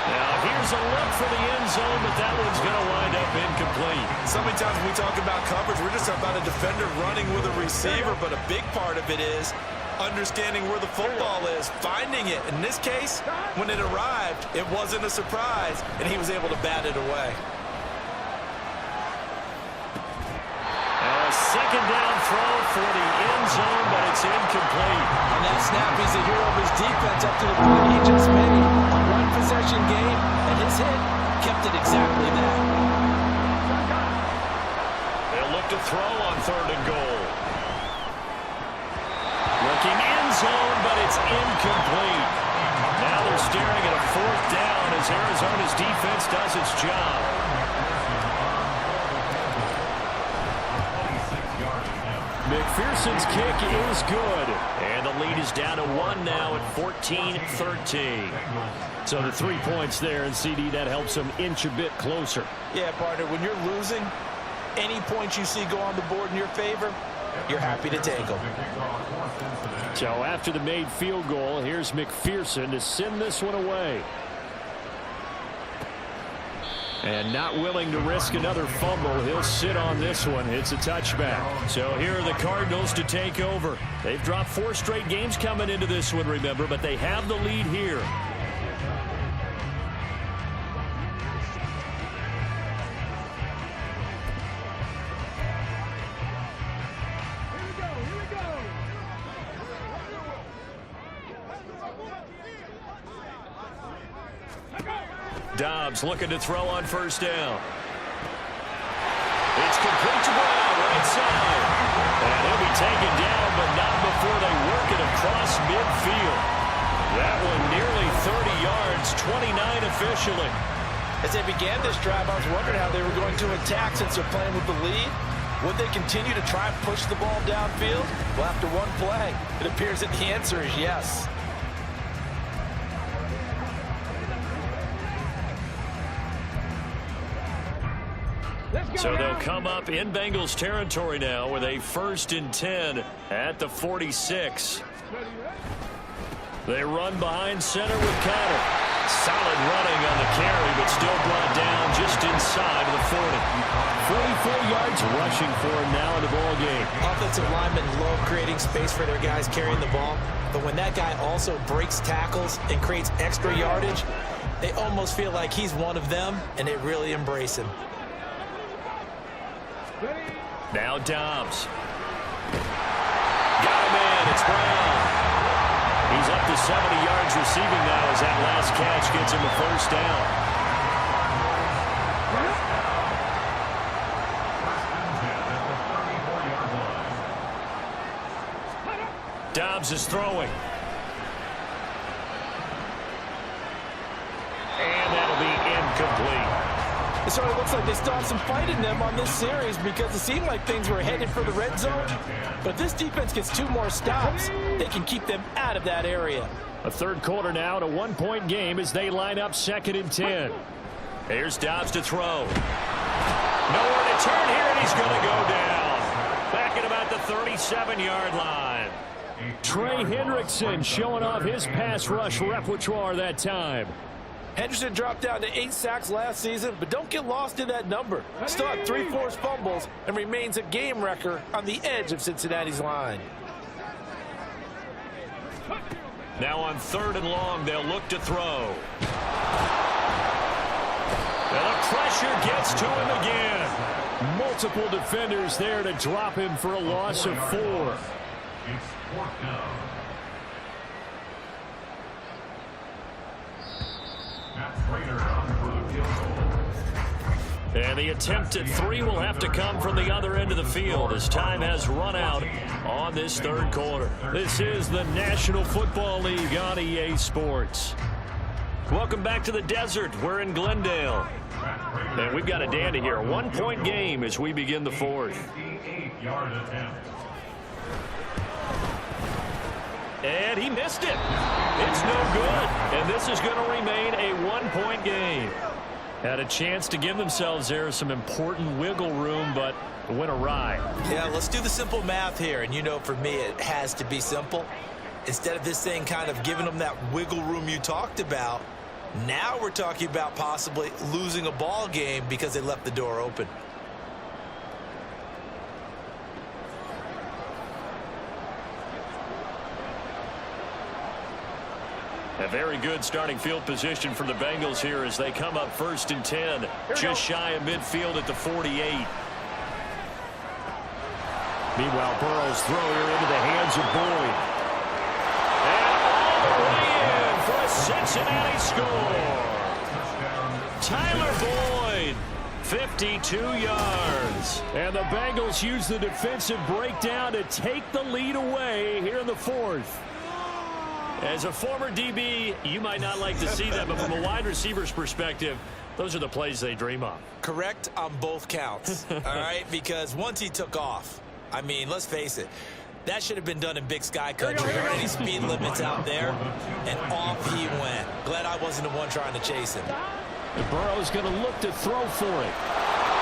Speaker 3: Now, here's a look for the end zone, but that one's going to wind up incomplete.
Speaker 4: So many times when we talk about coverage, we're just talking about a defender running with a receiver, but a big part of it is understanding where the football is, finding it. In this case, when it arrived, it wasn't a surprise, and he was able to bat it away.
Speaker 3: A second down throw for the end zone, but it's incomplete.
Speaker 4: On that snap, he's the hero of his defense up to the point he just made. A one-possession game, and his hit kept it exactly that.
Speaker 3: They'll look to throw on 3rd and goal. Looking end zone, but it's incomplete. Now they're staring at a 4th down as Arizona's defense does its job.
Speaker 5: McPherson's kick is good.
Speaker 3: And the lead is down to 1 now at 14-13.
Speaker 5: So the 3 points there, and CD, that helps them inch a bit closer.
Speaker 6: Yeah, partner, when you're losing, any points you see go on the board in your favor, you're happy to take them.
Speaker 5: So after the made field goal, here's McPherson to send this one away. And not willing to risk another fumble, he'll sit on this one. It's a touchback. So here are the Cardinals to take over. They've dropped 4 straight games coming into this one, remember, but they have the lead here.
Speaker 3: Dobbs looking to throw on 1st down. It's complete to Brown, right side. And he'll be taken down, but not before they work it across midfield. That one nearly 30 yards, 29 officially.
Speaker 6: As they began this drive, I was wondering how they were going to attack since they're playing with the lead. Would they continue to try and push the ball downfield? Well, after one play, it appears that the answer is yes.
Speaker 3: So they'll come up in Bengals territory now with a 1st and 10 at the 46. They run behind center with Connor. Solid running on the carry, but still brought down just inside of the 40.
Speaker 5: 44 yards rushing for him now in the ball game.
Speaker 4: Offensive linemen love creating space for their guys carrying the ball, but when that guy also breaks tackles and creates extra yardage, they almost feel like he's one of them, and they really embrace him.
Speaker 3: Now Dobbs. Got him in. It's Brown. He's up to
Speaker 5: 70 yards receiving now as that last catch gets him a first down. Dobbs is throwing. And that'll be incomplete.
Speaker 6: It certainly looks like they still have some fight in them on this series because it seemed like things were headed for the red zone. But if this defense gets 2 more stops, they can keep them out of that area.
Speaker 5: A third quarter now, and a 1-point game as they line up 2nd and 10. Here's Dobbs to throw. Nowhere to turn here, and he's going to go down. Back at about the 37-yard line. Trey Hendrickson showing off his pass rush repertoire that time.
Speaker 6: Henderson dropped down to 8 sacks last season, but don't get lost in that number. Still had 3 forced fumbles and remains a game wrecker on the edge of Cincinnati's line.
Speaker 5: Now on 3rd and long, they'll look to throw. And the pressure gets to him again. Multiple defenders there to drop him for a loss of 4.
Speaker 7: It's 4th down. Matt Prater on for the field goal.
Speaker 5: And the attempt at 3 will have to come from the other end of the field as time has run out on this 3rd quarter. This is the National Football League on EA Sports. Welcome back to the desert. We're in Glendale. And we've got a dandy here. A 1-point game as we begin the 4th.
Speaker 7: 58-yard attempt.
Speaker 5: And he missed it. It's no good. And this is going to remain a 1-point game. Had a chance to give themselves there some important wiggle room, but went awry.
Speaker 4: Yeah, let's do the simple math here. And you know, for me, it has to be simple. Instead of this thing kind of giving them that wiggle room you talked about, now we're talking about possibly losing a ball game because they left the door open.
Speaker 5: A very good starting field position for the Bengals here as they come up 1st and 10. Just shy of midfield at the 48. Meanwhile, Burrow's throw here into the hands of Boyd. And all the way in for a Cincinnati score. Tyler Boyd, 52 yards. And the Bengals use the defensive breakdown to take the lead away here in the 4th. As a former DB, you might not like to see that, but from a wide receiver's perspective, those are the plays they dream of.
Speaker 4: Correct on both counts, all right? Because once he took off, I mean, let's face it, that should have been done in Big Sky country. There aren't any speed limits out there, and off he went. Glad I wasn't the one trying to chase him.
Speaker 5: And Burrow's going to look to throw for it.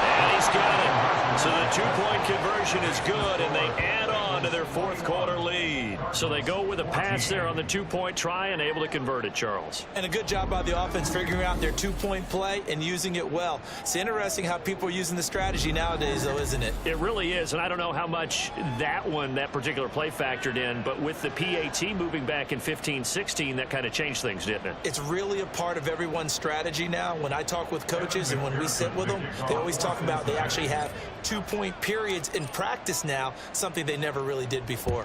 Speaker 5: And he's got it. So the 2-point conversion is good, and they add on to their 4th quarter lead. So they go with a pass there on the 2-point try and able to convert it, Charles.
Speaker 4: And a good job by the offense figuring out their 2-point play and using it well. It's interesting how people are using the strategy nowadays, though, isn't it?
Speaker 5: It really is, and I don't know how much that particular play factored in, but with the PAT moving back in 15-16, that kind of changed things, didn't it?
Speaker 4: It's really a part of everyone's strategy now. When I talk with coaches and when we sit with them, they always talk about they actually have 2-point periods in practice now, something they never really did before.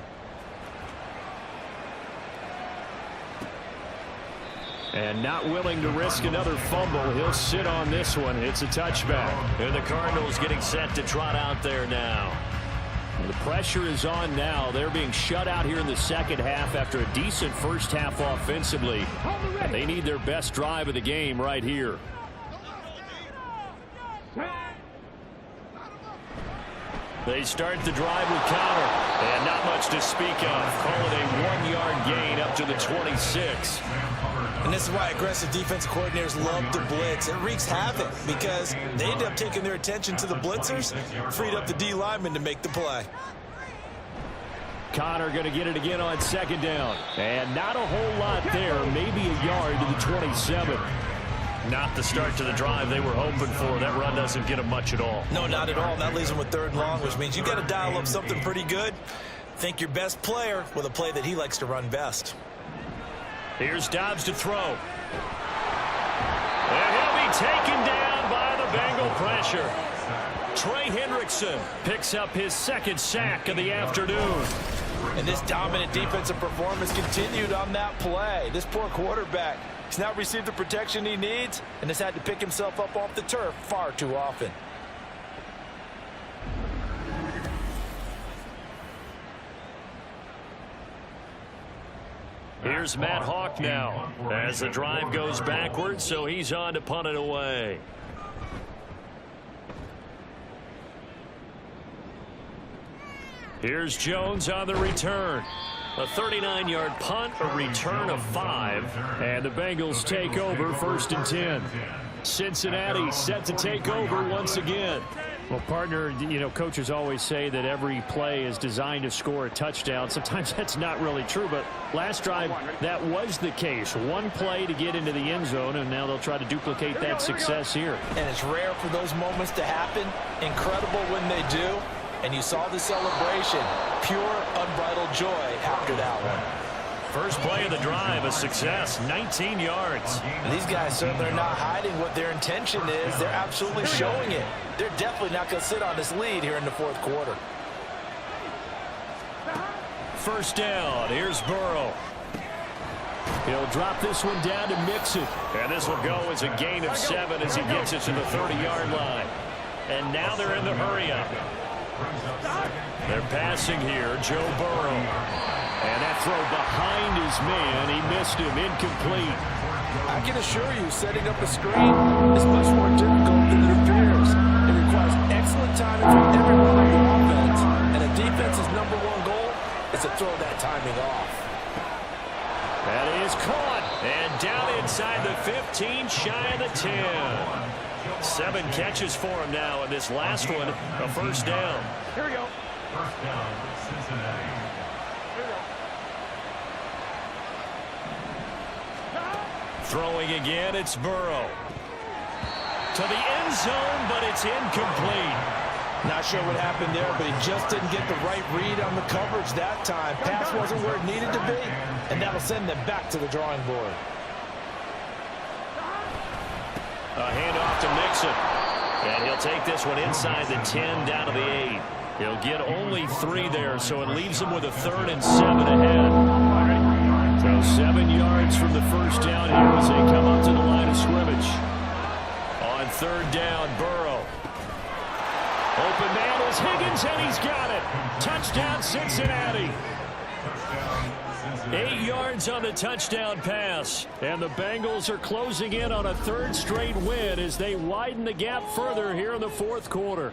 Speaker 5: And not willing to risk another fumble, he'll sit on this one. It's a touchback. And the Cardinals getting set to trot out there now. And the pressure is on now. They're being shut out here in the 2nd half after a decent first half offensively. And they need their best drive of the game right here. They start the drive with Connor, and not much to speak of. Call it a 1-yard gain up to the 26.
Speaker 4: And this is why aggressive defensive coordinators love to blitz. It wreaks havoc because they end up taking their attention to the blitzers, freed up the D lineman to make the play.
Speaker 5: Connor going to get it again on 2nd down. And not a whole lot there, maybe a yard to the 27. Not the start to the drive they were hoping for. That run doesn't get them much at all.
Speaker 4: No, not at all. And that leaves them with 3rd and long, which means you got to dial up something pretty good. Think your best player with a play that he likes to run best.
Speaker 5: Here's Dobbs to throw. And he'll be taken down by the Bengal pressure. Trey Hendrickson picks up his 2nd sack of the afternoon.
Speaker 6: And this dominant defensive performance continued on that play. This poor quarterback, he's not received the protection he needs and has had to pick himself up off the turf far too often.
Speaker 5: Here's Matt Hawk now as the drive goes backwards, so he's on to punt it away. Here's Jones on the return. A 39-yard punt, a return of 5, and the Bengals take over 1st and 10. Cincinnati set to take over once again. Well, partner, you know, coaches always say that every play is designed to score a touchdown. Sometimes that's not really true, but last drive, that was the case. One play to get into the end zone, and now they'll try to duplicate that success here.
Speaker 6: And it's rare for those moments to happen. Incredible when they do. And you saw the celebration. Pure, unbridled joy after that one.
Speaker 5: First play of the drive, a success, 19 yards.
Speaker 6: And these guys certainly are not hiding what their intention is. They're absolutely showing it. They're definitely not going to sit on this lead here in the 4th quarter.
Speaker 5: First down, here's Burrow. He'll drop this one down to Mixon. And this will go as a gain of 7 as he gets it to the 30-yard line. And now they're in the hurry-up. They're passing here, Joe Burrow. And that throw behind his man, he missed him, incomplete.
Speaker 6: I can assure you, setting up a screen is much more difficult than it appears. It requires excellent timing from everyone on the offense, and a defense's #1 goal is to throw that timing off.
Speaker 5: That is caught, and down inside the 15, shy of the 10. 7 catches for him now, and this last one, a first down.
Speaker 6: Here we go.
Speaker 7: First down, Cincinnati.
Speaker 5: Throwing again, it's Burrow. To the end zone, but it's incomplete.
Speaker 6: Not sure what happened there, but he just didn't get the right read on the coverage that time. Pass wasn't where it needed to be, and that'll send them back to the drawing board.
Speaker 5: A handoff to Mixon. And he'll take this one inside the 10 down to the 8. He'll get only 3 there, so it leaves him with a 3rd and 7 ahead. So 7 yards from the first down here as they come up to the line of scrimmage. On 3rd down, Burrow. Open man is Higgins, and he's got it. Touchdown, Cincinnati. 8 yards on the touchdown pass. And the Bengals are closing in on a 3rd straight win as they widen the gap further here in the 4th quarter.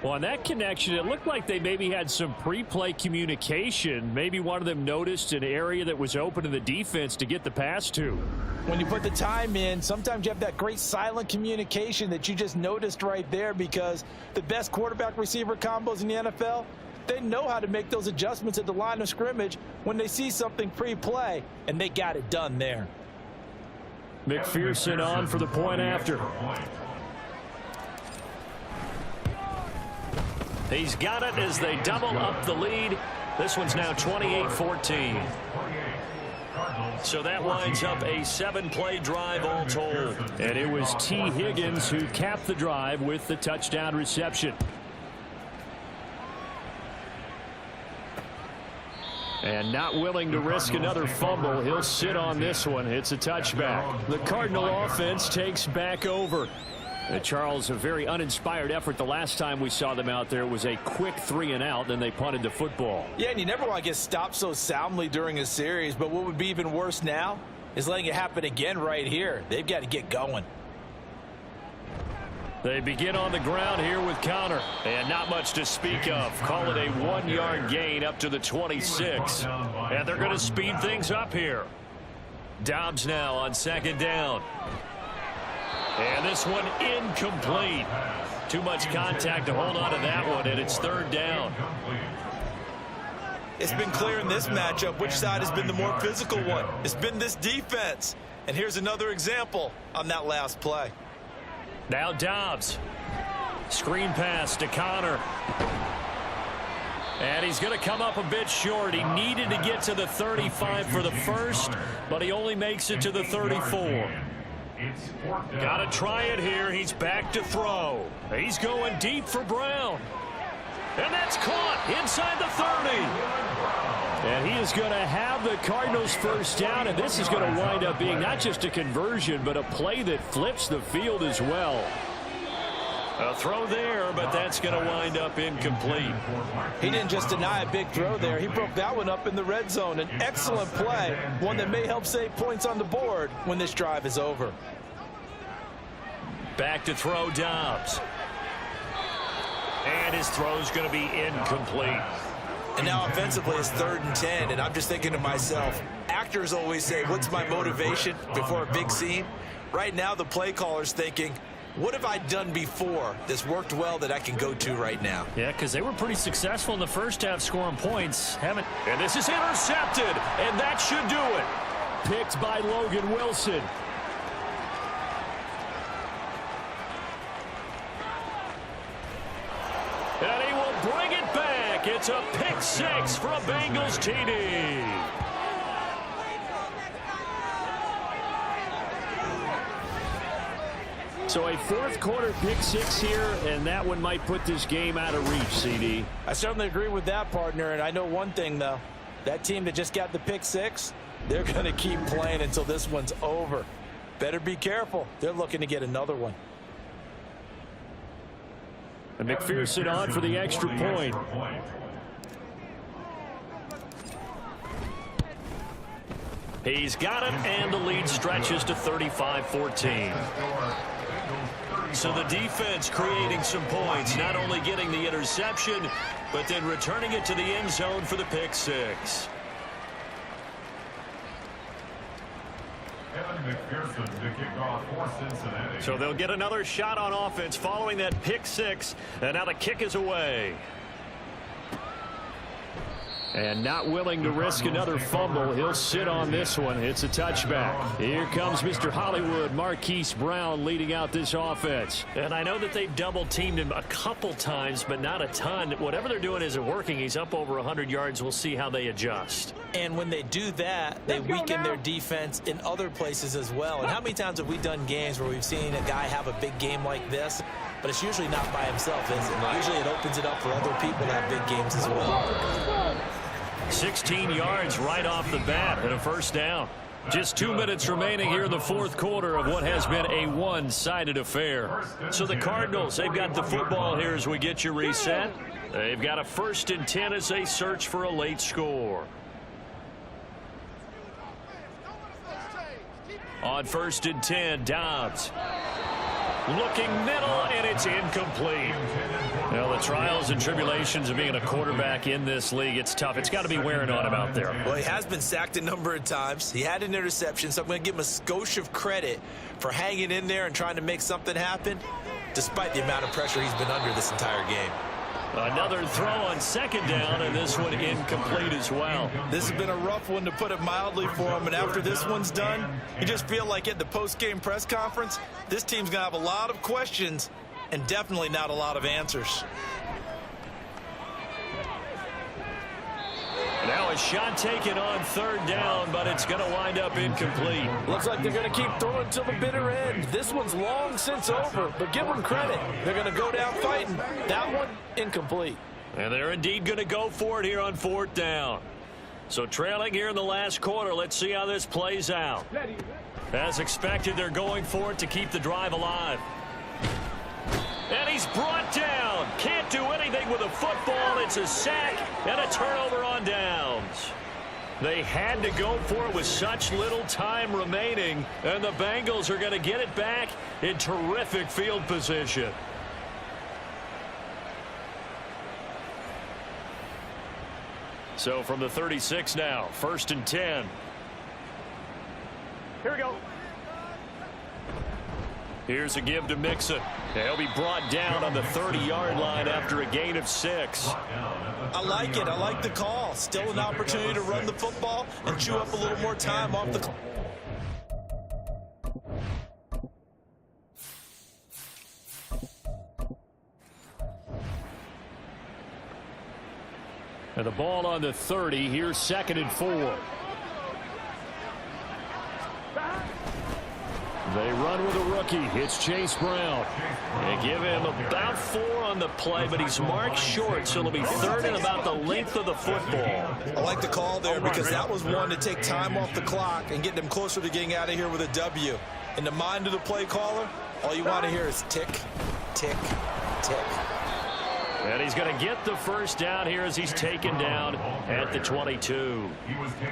Speaker 5: Well, on that connection, it looked like they maybe had some pre-play communication. Maybe one of them noticed an area that was open in the defense to get the pass to.
Speaker 6: When you put the time in, sometimes you have that great silent communication that you just noticed right there, because the best quarterback-receiver combos in the NFL, they know how to make those adjustments at the line of scrimmage when they see something pre-play, and they got it done there.
Speaker 5: McPherson on for the point after. He's got it as they double up the lead. This one's now 28-14. So that winds up a 7-play drive all told. And it was T. Higgins who capped the drive with the touchdown reception. And not willing to risk another fumble, he'll sit on this one. It's a touchback. The Cardinal offense takes back over. Charles, a very uninspired effort the last time we saw them out there. It was a quick 3 and out, then they punted the football.
Speaker 6: Yeah, and you never want to get stopped so soundly during a series, but what would be even worse now is letting it happen again right here. They've got to get going.
Speaker 5: They begin on the ground here with Connor, and not much to speak of. Call it a 1-yard gain up to the 26. And they're going to speed things up here. Dobbs now on 2nd down. And this one incomplete. Too much contact to hold on to that one, and it's 3rd down.
Speaker 6: It's been clear in this matchup which side has been the more physical one. It's been this defense. And here's another example on that last play.
Speaker 5: Now Dobbs. Screen pass to Connor. And he's going to come up a bit short. He needed to get to the 35 for the first, but he only makes it to the 34. Got to try it here. He's back to throw. He's going deep for Brown. And that's caught inside the 30. And he is going to have the Cardinals first down, and this is going to wind up being not just a conversion, but a play that flips the field as well. A throw there, but that's going to wind up incomplete.
Speaker 6: He didn't just deny a big throw there. He broke that one up in the red zone. An excellent play, one that may help save points on the board when this drive is over.
Speaker 3: Back to throw Dobbs. And his throw's going to be incomplete.
Speaker 4: And now offensively it's 3rd and 10, and I'm just thinking to myself, actors always say, what's my motivation before a big scene? Right now the play caller's thinking, what have I done before that's worked well that I can go to right now?
Speaker 3: Yeah, because they were pretty successful in the first half scoring points. And this is intercepted, and that should do it.
Speaker 5: Picked by Logan Wilson.
Speaker 3: And he will bring it back. It's a pick 6 for a Bengals TD.
Speaker 5: So a fourth quarter pick 6 here, and that one might put this game out of reach, CD.
Speaker 6: I certainly agree with that, partner, and I know one thing, though. That team that just got the pick 6, they're going to keep playing until this one's over. Better be careful. They're looking to get another one.
Speaker 5: And McPherson on for the extra point.
Speaker 3: He's got it, and the lead stretches to 35-14. So the defense creating some points, not only getting the interception, but then returning it to the end zone for the pick 6. So they'll get another shot on offense following that pick 6, and now the kick is away.
Speaker 5: And not willing to risk another fumble. He'll sit on this one. It's a touchback. Here comes Mr. Hollywood, Marquise Brown, leading out this offense.
Speaker 3: And I know that they've double-teamed him a couple times, but not a ton. Whatever they're doing isn't working. He's up over 100 yards. We'll see how they adjust.
Speaker 6: And when they do that, they weaken their defense in other places as well. And how many times have we done games where we've seen a guy have a big game like this, but it's usually not by himself, is it? Usually it opens it up for other people to have big games as well.
Speaker 3: 16 yards right off the bat and a first down. Just 2 minutes remaining here in the fourth quarter of what has been a one-sided affair. So the Cardinals, they've got the football here as we get you reset. They've got a 1st and 10 as they search for a late score. On 1st and 10, Dobbs. Looking middle, and it's incomplete. Well, the trials and tribulations of being a quarterback in this league, it's tough. It's got to be wearing on him out there.
Speaker 4: Well, he has been sacked a number of times. He had an interception, so I'm going to give him a skosh of credit for hanging in there and trying to make something happen, despite the amount of pressure he's been under this entire game.
Speaker 3: Another throw on 2nd down, and this one incomplete as well.
Speaker 6: This has been a rough one, to put it mildly, for him. And after this one's done, you just feel like at the post-game press conference, this team's going to have a lot of questions and definitely not a lot of answers.
Speaker 3: Now a shot taken on 3rd down, but it's going to wind up incomplete.
Speaker 6: Looks like they're going to keep throwing till the bitter end. This one's long since over, but give them credit. They're going to go down fighting. That one, incomplete.
Speaker 3: And they're indeed going to go for it here on 4th down. So trailing here in the last quarter, let's see how this plays out. As expected, they're going for it to keep the drive alive. And he's brought down. Can't do anything with a football. It's a sack and a turnover on downs. They had to go for it with such little time remaining, and the Bengals are going to get it back in terrific field position. So from the 36 now, 1st and 10.
Speaker 5: Here we go.
Speaker 3: Here's a give to Mixon. He'll be brought down on the 30-yard line after a gain of 6.
Speaker 6: I like it. I like the call. Still an opportunity to run the football and chew up a little more time off the clock.
Speaker 5: And the ball on the 30. Here's 2nd and 4. They run with a rookie. It's Chase Brown.
Speaker 3: They give him about 4 on the play, but he's marked short, so it'll be 3rd and about the length of the football.
Speaker 4: I like the call there because that was one to take time off the clock and get them closer to getting out of here with a W. In the mind of the play caller, all you want to hear is tick, tick, tick.
Speaker 3: And he's going to get the first down here as he's taken down at the 22.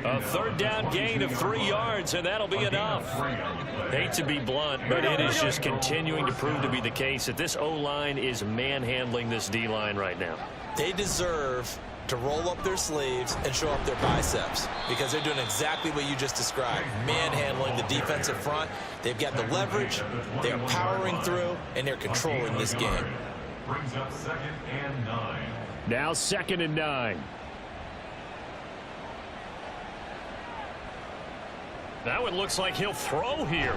Speaker 3: A 3rd down gain of 3 yards, and that'll be enough. Hate to be blunt, but it is just continuing to prove to be the case that this O-line is manhandling this D-line right now.
Speaker 4: They deserve to roll up their sleeves and show up their biceps because they're doing exactly what you just described, manhandling the defensive front. They've got the leverage, they are powering through, and they're controlling this game.
Speaker 7: Brings up 2nd and 9.
Speaker 5: Now 2nd and 9.
Speaker 3: That one looks like he'll throw here.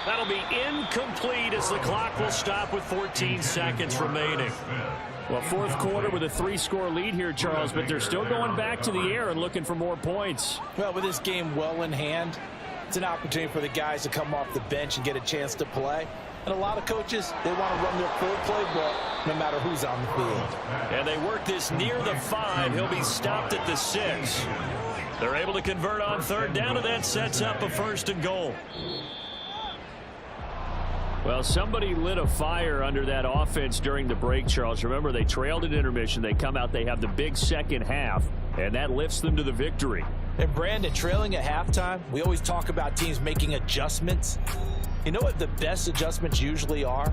Speaker 3: That'll be incomplete as the clock will stop with 14 seconds remaining.
Speaker 5: Well, 4th quarter with a 3-score lead here, Charles, but they're still going back to the air and looking for more points.
Speaker 6: Well, with this game well in hand, it's an opportunity for the guys to come off the bench and get a chance to play. And a lot of coaches, they want to run their full playbook no matter who's on the field.
Speaker 3: And they work this near the 5. He'll be stopped at the 6. They're able to convert on 3rd down, and that sets up a 1st and goal.
Speaker 5: Well, somebody lit a fire under that offense during the break, Charles. Remember, they trailed at intermission. They come out, they have the big second half, and that lifts them to the victory.
Speaker 6: And Brandon, trailing at halftime, we always talk about teams making adjustments. You know what the best adjustments usually are?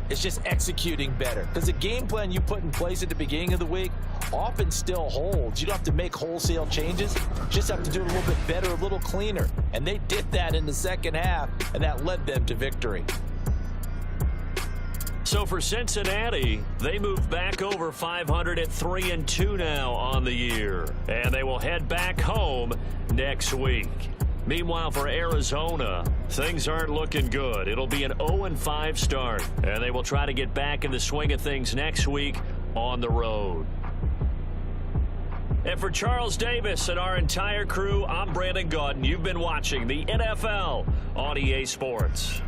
Speaker 6: It's just executing better. Because the game plan you put in place at the beginning of the week often still holds. You don't have to make wholesale changes. You just have to do it a little bit better, a little cleaner. And they did that in the second half, and that led them to victory.
Speaker 3: So for Cincinnati, they move back over 500 at 3-2 now on the year. And they will head back home next week. Meanwhile, for Arizona, things aren't looking good. It'll be an 0-5 start, and they will try to get back in the swing of things next week on the road. And for Charles Davis and our entire crew, I'm Brandon Gaudin. You've been watching the NFL on EA Sports.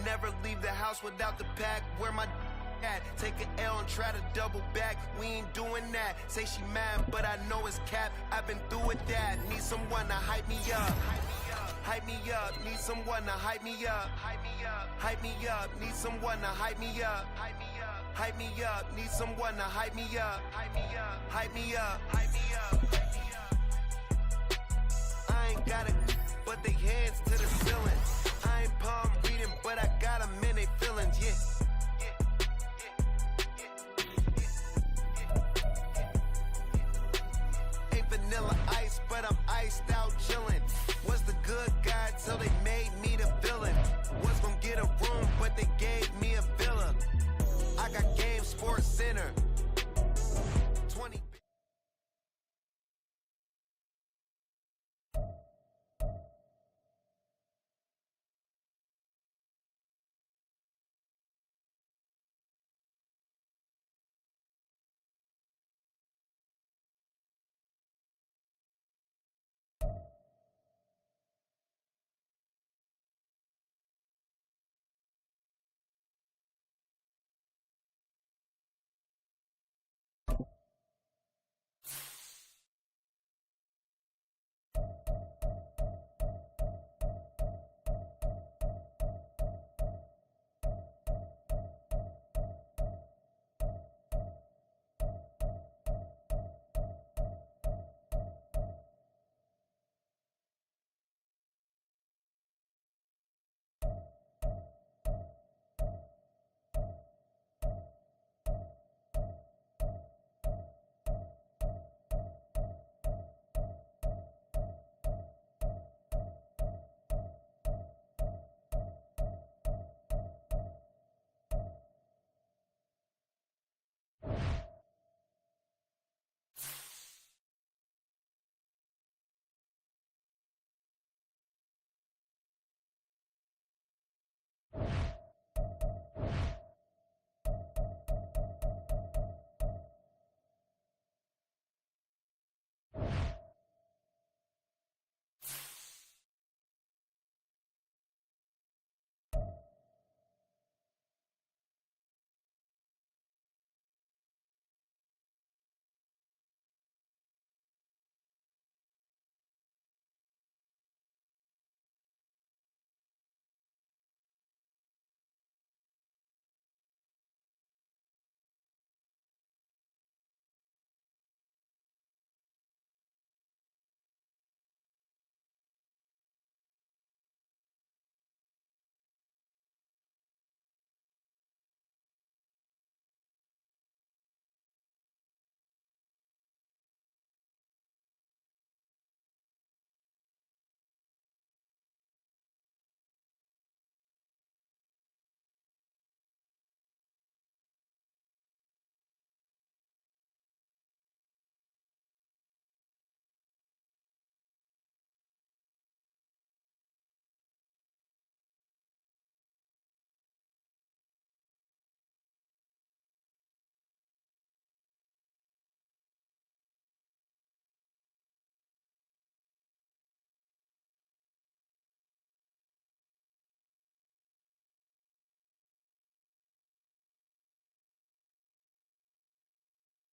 Speaker 1: never leave the house without the pack. Where my at? Take an L and try to double back. We ain't doing that. Say she mad, but I know it's cap. I've been through with that. Need someone to hype me up. Hype me up. Need someone to hype me up. Hype me up. Hype me up. Need someone to hype me up. Hype me up. Hype me up. Need someone to hype me up. Hype me up. Hype me up. Hype me up. I ain't got it, but they hands to the ceiling. I ain't palm reading, but I got 'em in they feelings, yeah.